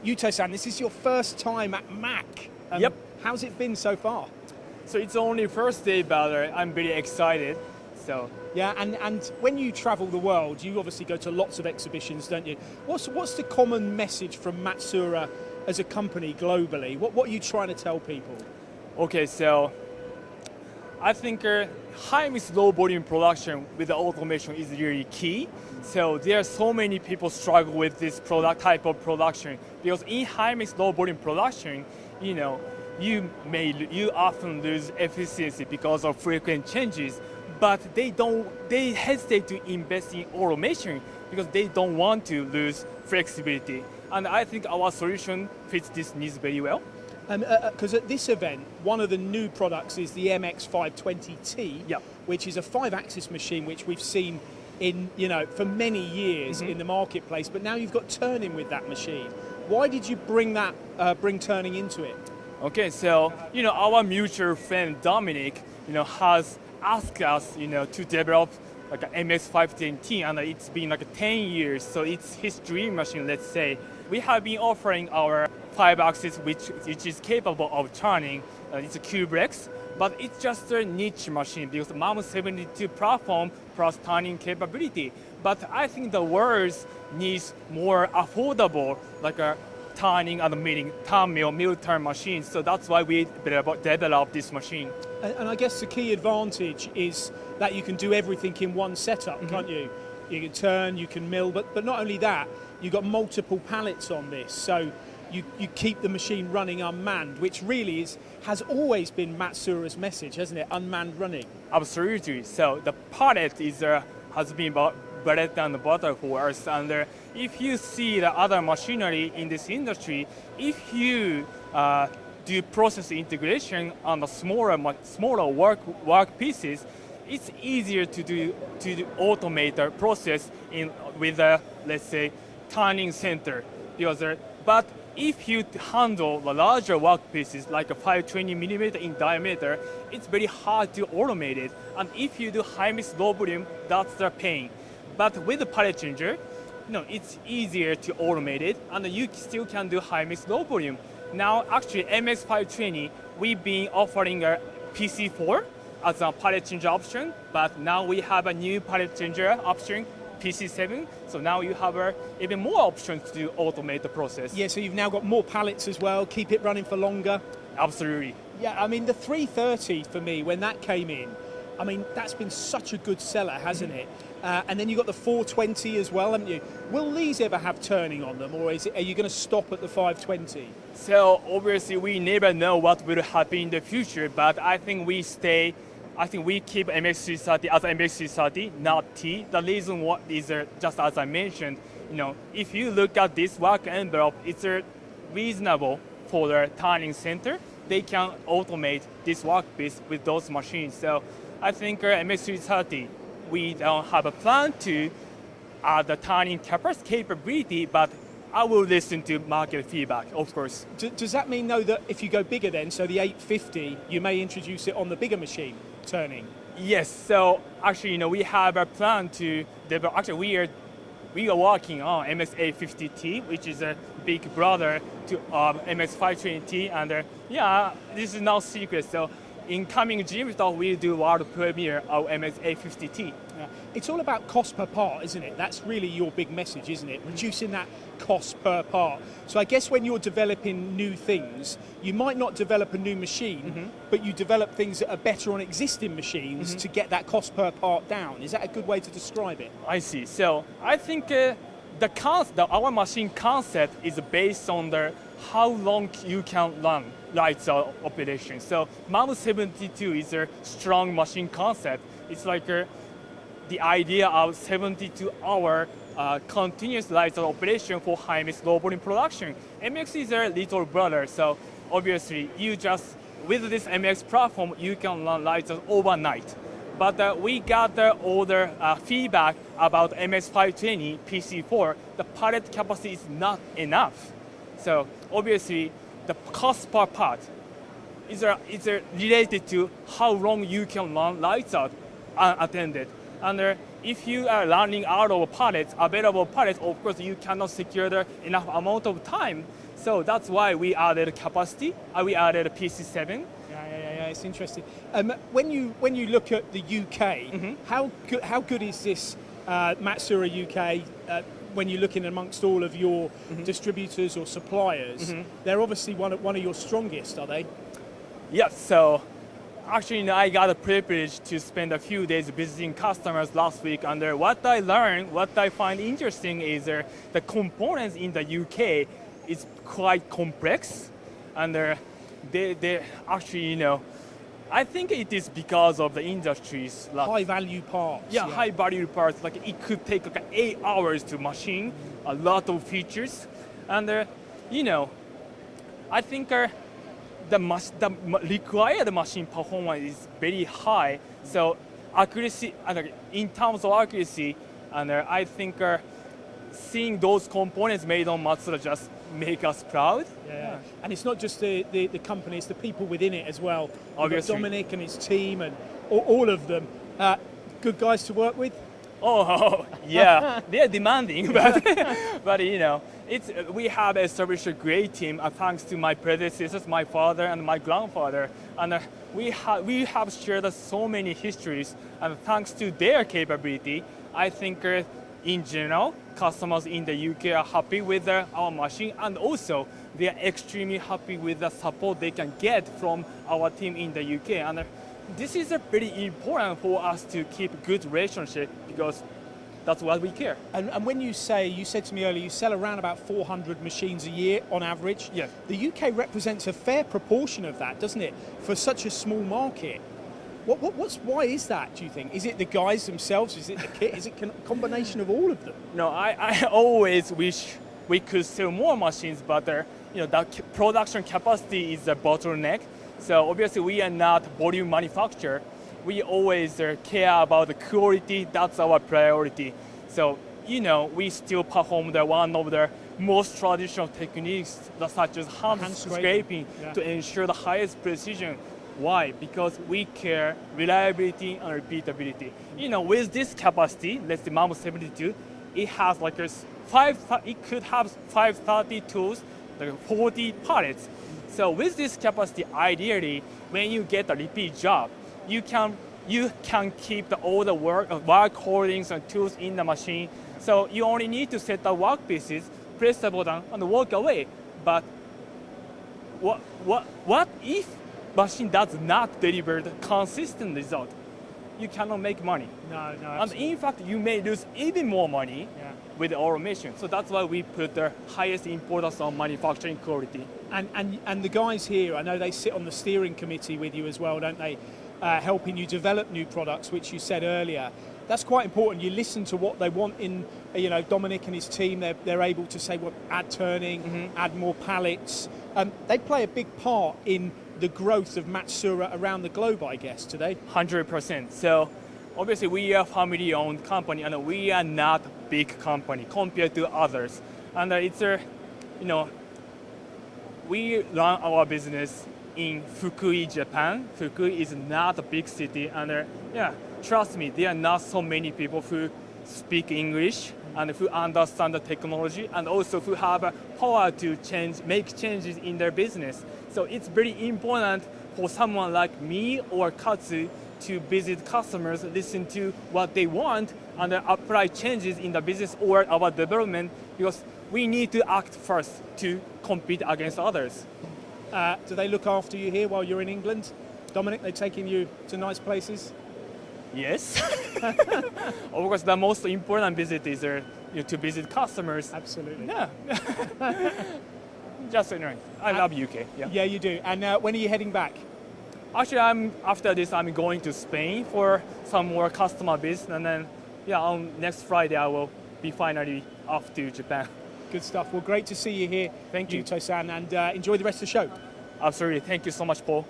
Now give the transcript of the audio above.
Yuto-san, this is your first time at MACH. Yep. How's it been so far? So it's only first day, but I'm very excited. So Yeah, and when you travel the world, you obviously go to lots of exhibitions, don't you? What's the common message from Matsuura as a company globally? What are you trying to tell people? okay, so I think high mix low volume production with the automation is really key. So there are so many people struggle with this product type of production because in high mix low volume production, you often lose efficiency because of frequent changes, but they hesitate to invest in automation because they don't want to lose flexibility. And I think our solution fits this needs very well. Because at this event, one of the new products is the MX520T, Yeah. which is a 5-axis machine which we've seen for many years in the marketplace. But now you've got turning with that machine. Why did you bring turning into it? Okay, so our mutual friend Dominic, has asked us, to develop like an MX510T, and it's been like 10 years, so it's his dream machine. Let's say we have been offering our 5-axis, which is capable of turning. It's a CubeX, but it's just a niche machine because the MAM72 platform plus turning capability. But I think the world needs more affordable, like a turning and milling, turn mill turn machines. So that's why we developed this machine. And I guess the key advantage is that you can do everything in one setup, can't you? You can turn, you can mill, but not only that, you've got multiple pallets on this. So you keep the machine running unmanned, which really has always been Matsuura's message, hasn't it? Unmanned running. Absolutely. So the pallet has been bread and butter for us. And if you see the other machinery in this industry, if you do process integration on the smaller work pieces, it's easier to automate the process with let's say turning center. But if you handle the larger work pieces like a 520 millimeter in diameter, it's very hard to automate it. And if you do high mix low volume, that's the pain. But with the pallet changer, it's easier to automate it, and you still can do high mix low volume. Now, actually, MX520, we've been offering a PC4 as a pallet changer option, but now we have a new pallet changer option, PC7. So now you have even more options to automate the process. Yeah, so you've now got more pallets as well, keep it running for longer. Absolutely. Yeah, I mean, the 330 for me, when that came in, I mean, that's been such a good seller, hasn't it? And then you've got the 420 as well, haven't you? Will these ever have turning on them, or are you going to stop at the 520? So obviously we never know what will happen in the future, but I think we keep MX330 as MX330, not T. The reason what is just as I mentioned, if you look at this work envelope, it's reasonable for the turning center. They can automate this workpiece with those machines. So I think MX330, we don't have a plan to add the turning capability, but I will listen to market feedback, of course. Does that mean, though, that if you go bigger then, so the 850, you may introduce it on the bigger machine, turning? Yes, so actually, we have a plan to develop, actually we are working on MS850T, which is a big brother to MS520T, and this is no secret. So in coming June, we'll do world premiere of MS850T. Yeah. It's all about cost per part, isn't it? That's really your big message, isn't it? Reducing that cost per part. So I guess when you're developing new things, you might not develop a new machine, but you develop things that are better on existing machines to get that cost per part down. Is that a good way to describe it? I see. So I think our machine concept is based on how long you can run lights operation. So MAM72 is a strong machine concept. It's like the idea of 72-hour continuous lights operation for high mix low volume production. MX is a little brother, so obviously with this MX platform you can run lights overnight. But we got all the feedback about MS520 PC4. The pallet capacity is not enough. So obviously the cost per part is related to how long you can run lights out unattended. And if you are running out of pallets, available pallets, of course you cannot secure the enough amount of time. So that's why we added capacity. We added PC7. Yeah, it's interesting. When you look at the UK, how good is this Matsuura UK? When you're looking amongst all of your distributors or suppliers, they're obviously one of your strongest, are they? Yes. So actually, I got the privilege to spend a few days visiting customers last week, and what I learned, what I find interesting is the components in the UK is quite complex, and they actually, I think it is because of the industries. Like, high value parts. Yeah, high value parts. Like it could take like 8 hours to machine a lot of features, and I think the required machine performance is very high. So accuracy, in terms of accuracy, and I think seeing those components made on Matsuura just make us proud. Yeah. And it's not just the company, it's the people within it as well. Obviously. Dominic and his team and all of them. Good guys to work with? Oh, yeah, they're demanding, but we have established a great team thanks to my predecessors, my father and my grandfather, and we have shared so many histories, and thanks to their capability, I think in general, customers in the UK are happy with our machine, and also they are extremely happy with the support they can get from our team in the UK. And this is pretty important for us to keep good relationship because that's what we care. And when you said to me earlier, you sell around about 400 machines a year on average. Yes. The UK represents a fair proportion of that, doesn't it, for such a small market? Why is that, do you think? Is it the guys themselves? Is it the kit? Is it a combination of all of them? No, I always wish we could sell more machines, but the production capacity is the bottleneck. So obviously we are not volume manufacturer. We always care about the quality. That's our priority. So we still perform one of the most traditional techniques, such as hand scraping, to ensure the highest precision. Why? Because we care reliability and repeatability. With this capacity, let's say MAMO 72, it has it could have 530 tools, 40 pallets. So with this capacity, ideally, when you get a repeat job, you can keep all the work holdings and tools in the machine. So you only need to set the work pieces, press the button, and walk away. But what if machine does not deliver the consistent result? You cannot make money. No. And Absolutely. in fact, you may lose even more money with automation. So that's why we put the highest importance on manufacturing quality. And the guys here, I know they sit on the steering committee with you as well, don't they? Helping you develop new products, which you said earlier. That's quite important. You listen to what they want in, Dominic and his team. They're able to say, well, add turning, add more pallets. They play a big part in the growth of Matsuura around the globe, I guess, today. 100%. So obviously we are a family-owned company, and we are not a big company compared to others. And we run our business in Fukui, Japan. Fukui is not a big city, and trust me, there are not so many people who speak English and who understand the technology, and also who have power to make changes in their business. So it's very important for someone like me or Katsu to visit customers, listen to what they want, and apply changes in the business or our development, because we need to act first to compete against others. Do they look after you here while you're in England? Dominic, they're taking you to nice places? Yes. Of course, the most important visit is to visit customers. Absolutely. Yeah. Just I love UK. Yeah, you do. And when are you heading back? Actually, after this, I'm going to Spain for some more customer business, and then on next Friday I will be finally off to Japan. Good stuff. Well, great to see you here. Thank you. Yuto-san, and enjoy the rest of the show. Absolutely. Thank you so much, Paul.